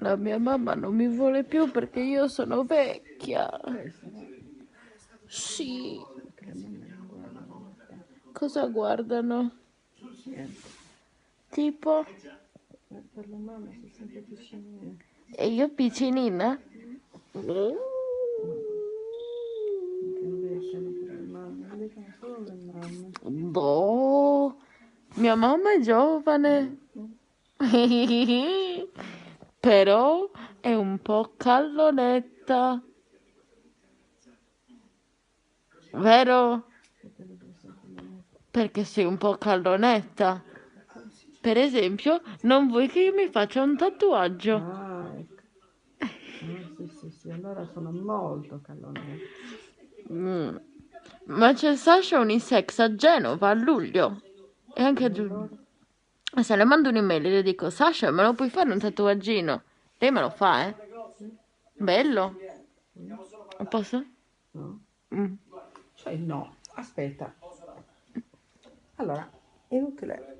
La mia mamma non mi vuole più perché io sono vecchia. Sì. Perché le mamme non guardano te. Cosa guardano? Niente. Tipo? Per le mamme sono sempre piccinine. E io piccinina? Che invecchiano per le mamme. Invecchiano solo le mamme. No, mia mamma è giovane. Però è un po' callonetta. Vero? Perché sei un po' callonetta. Per esempio, non vuoi che io mi faccia un tatuaggio? Ah, ecco. Sì, allora sono molto callonetta. Mm. Ma c'è Sasha Unisex a Genova a luglio. E anche a giugno. Allora, E se le mando un'email e le dico, Sasha, me lo puoi fare un tatuaggino? Lei me lo fa, eh? Bello. Posso? no. Mm. Cioè no, aspetta. Allora, è inutile.